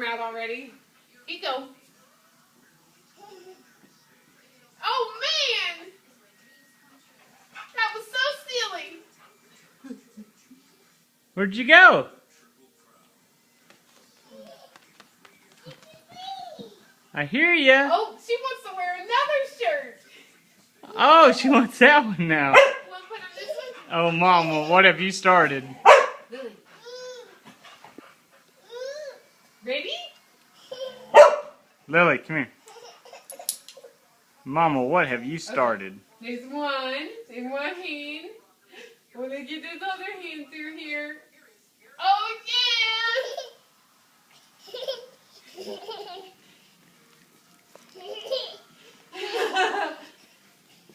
arm out already. Here you go. Oh, man! That was so silly. Where'd you go? I hear ya. Oh, she wants to wear another shirt. Oh, she wants that one now. Want to put on this one? Oh, Mama, what have you started? Lily. Ready? Lily, come here. Mama, what have you started? Okay. There's one in one hand. We're going to get this other hand through here. Oh, yeah!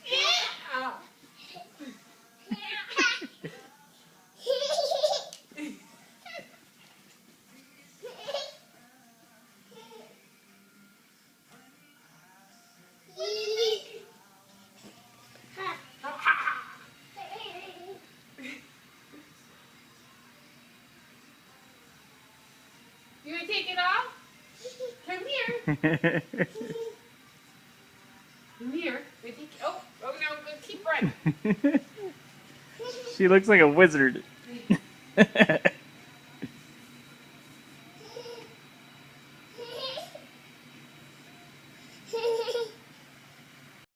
Yeah! You want to take it off? Come here. Come here. Oh, no, keep running. She looks like a wizard.